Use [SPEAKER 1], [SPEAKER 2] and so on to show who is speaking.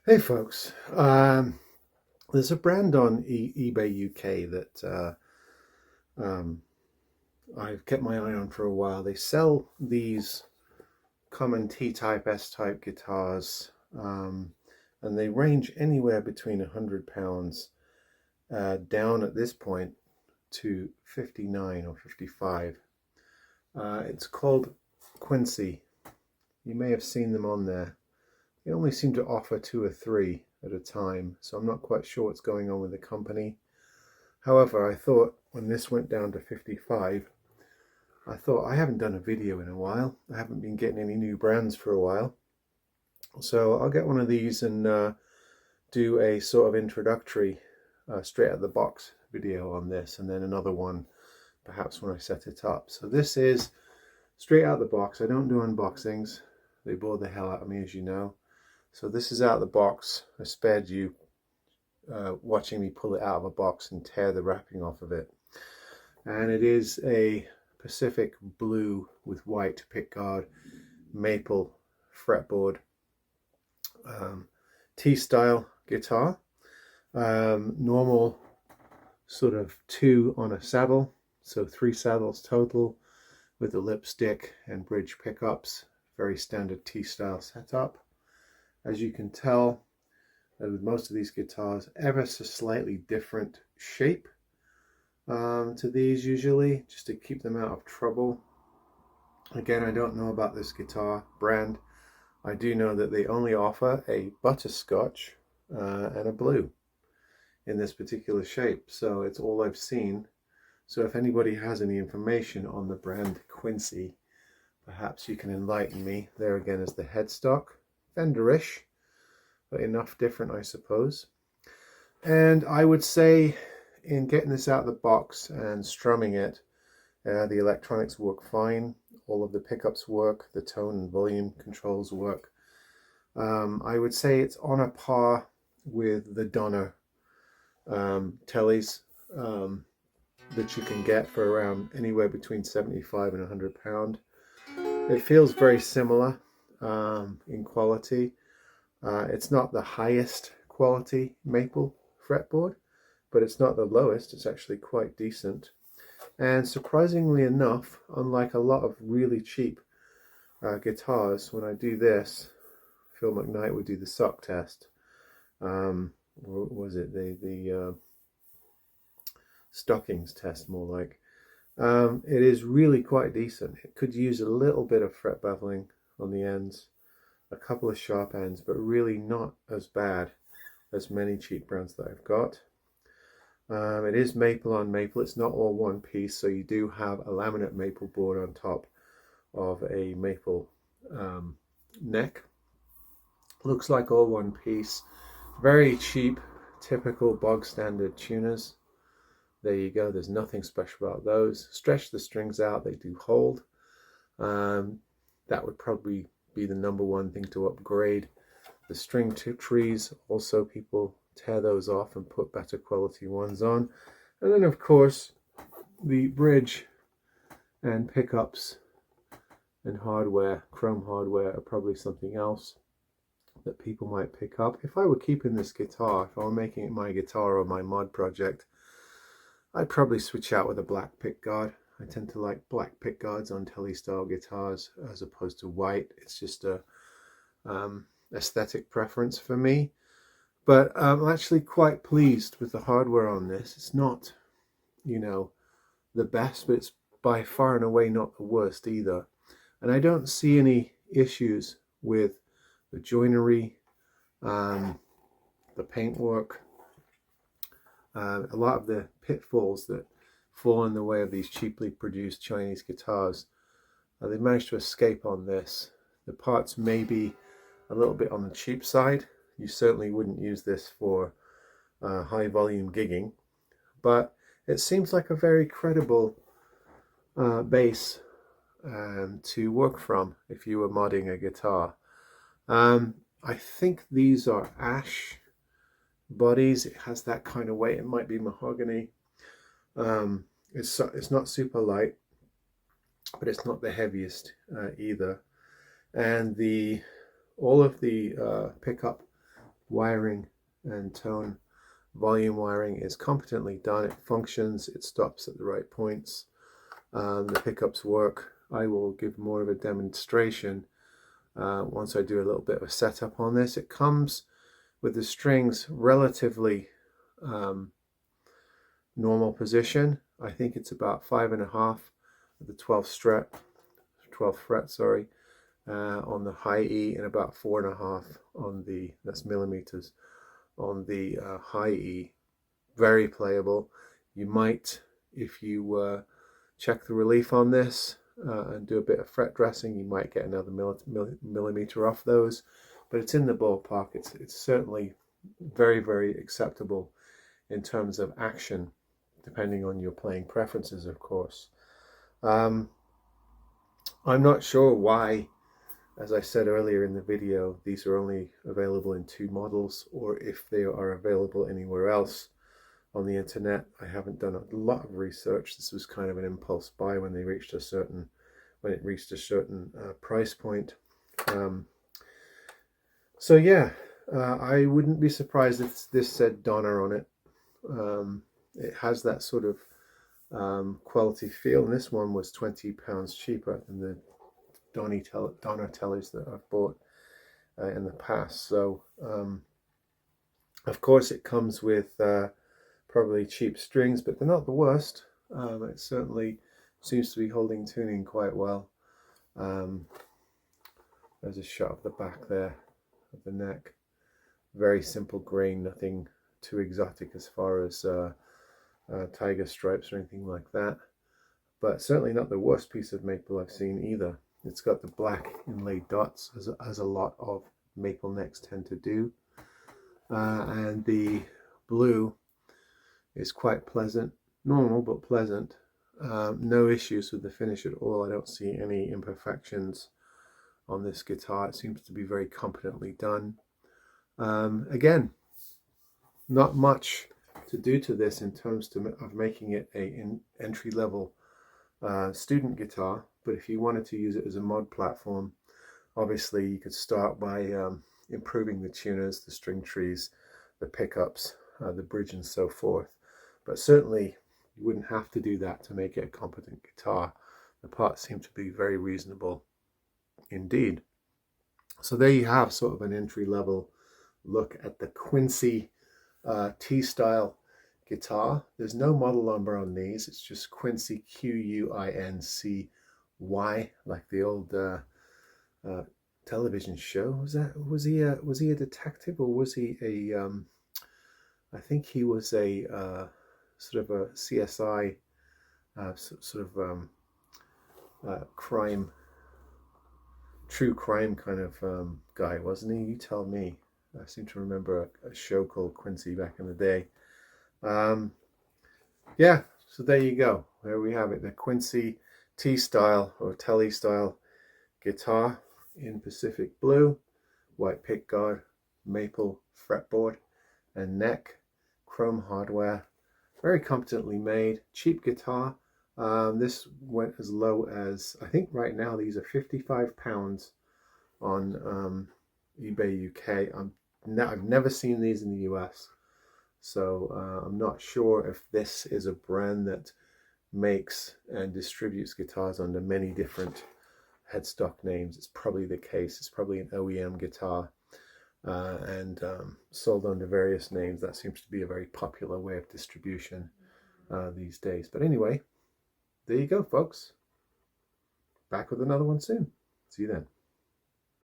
[SPEAKER 1] Hey folks, there's a brand on eBay UK that um, I've kept my eye on for a while. They sell these common T-type, S-type guitars, and they range anywhere between £100 down at this point to 59 or 55. It's called Quincy. You may have seen them on there. They only seem to offer two or three at a time, so I'm not quite sure what's going on with the company. However, I thought when this went down to 55, I thought I haven't done a video in a while. I haven't been getting any new brands for a while. So I'll get one of these and do a sort of introductory straight out of the box video on this, and then another one perhaps when I set it up. So this is straight out of the box. I don't do unboxings. They bore the hell out of me, as you know. So this is out of the box. I spared you watching me pull it out of a box and tear the wrapping off of it. And it is a Pacific blue with white pickguard maple fretboard T-style guitar. Normal sort of two on a saddle, so three saddles total with the lipstick and bridge pickups. Very standard T-style setup. As you can tell, with most of these guitars, ever so slightly different shape to these usually, just to keep them out of trouble. Again, I don't know about this guitar brand. I do know that they only offer a butterscotch and a blue in this particular shape, so it's all I've seen. So if anybody has any information on the brand Quincy, perhaps you can enlighten me. There again is the headstock. Fenderish, but enough different, I suppose. And I would say in getting this out of the box and strumming it, the electronics work fine. All of the pickups work, the tone and volume controls work. I would say it's on a par with the Donner Teles that you can get for around anywhere between 75 and £100. It feels very similar in quality. It's not the highest quality maple fretboard, but it's not the lowest. It's actually quite decent. And surprisingly enough, unlike a lot of really cheap guitars, when I do this, Phil McKnight would do the sock test. What was it? The stockings test, more like. It is really quite decent. It could use a little bit of fret beveling on the ends, a couple of sharp ends, but really not as bad as many cheap brands that I've got. It is maple on maple. It's not all one piece, so you do have a laminate maple board on top of a maple neck. Looks like all one piece. Very cheap, typical bog standard tuners. There you go. There's nothing special about those. Stretch the strings out. They do hold. That would probably be the number one thing to upgrade. The string trees, also people tear those off and put better quality ones on. And then of course the bridge and pickups and hardware, chrome hardware, are probably something else that people might pick up. If I were keeping this guitar, if I were making it my guitar or my mod project, I'd probably switch out with a black pickguard. I tend to like black pickguards on Tele style guitars as opposed to white. It's just a aesthetic preference for me. But I'm actually quite pleased with the hardware on this. It's not, you know, the best, but it's by far and away not the worst either. And I don't see any issues with the joinery, the paintwork, a lot of the pitfalls that fall in the way of these cheaply produced Chinese guitars. They've managed to escape on this. The parts may be a little bit on the cheap side. You certainly wouldn't use this for high volume gigging, but it seems like a very credible base to work from if you were modding a guitar. I think these are ash bodies. It has that kind of weight. It might be mahogany. It's not super light, but it's not the heaviest either. And all of the pickup wiring and tone volume wiring is competently done. It functions, it stops at the right points. The pickups work. I will give more of a demonstration once I do a little bit of a setup on this. It comes with the strings relatively normal position. I think it's about 5.5 at the 12th fret, sorry, on the high E, and about 4.5 on the, that's millimeters, on the high E. Very playable. You might, if you check the relief on this and do a bit of fret dressing, you might get another millimeter off those, but it's in the ballpark. It's certainly very, very acceptable in terms of action, depending on your playing preferences, of course. I'm not sure why, as I said earlier in the video, these are only available in 2 models, or if they are available anywhere else on the internet. I haven't done a lot of research. This was kind of an impulse buy when it reached a certain price point. So yeah, I wouldn't be surprised if this said Donna on it. It has that sort of quality feel, and this one was £20 cheaper than the Donna Teles that I've bought in the past. So of course it comes with probably cheap strings, but they're not the worst. It certainly seems to be holding tuning quite well. There's a shot of the back there of the neck. Very simple grain, nothing too exotic as far as tiger stripes or anything like that, but certainly not the worst piece of maple I've seen either. It's got the black inlaid dots, as a lot of maple necks tend to do, and the blue is quite pleasant, normal but pleasant. No issues with the finish at all. I don't see any imperfections on this guitar. It seems to be very competently done. Again, not much to do to this in terms of making it an entry-level student guitar, but if you wanted to use it as a mod platform, obviously you could start by improving the tuners, the string trees, the pickups, the bridge, and so forth. But certainly you wouldn't have to do that to make it a competent guitar. The parts seem to be very reasonable indeed. So there you have sort of an entry-level look at the Quincy T-style guitar. There's no model number on these. It's just Quincy, Quincy, like the old television show. Was he a detective, or was he a I think he was a sort of a CSI true crime kind of guy, wasn't he? You tell me. I seem to remember a show called Quincy back in the day. Yeah, so there you go. There we have it. The Quincy T-style or Tele style guitar in Pacific blue, white pickguard, maple fretboard and neck, chrome hardware. Very competently made, cheap guitar. This went as low as, I think right now these are £55 on eBay UK. I've never seen these in the US, so I'm not sure if this is a brand that makes and distributes guitars under many different headstock names. It's probably the case. It's probably an OEM guitar and sold under various names. That seems to be a very popular way of distribution these days. But anyway, there you go, folks. Back with another one soon. See you then.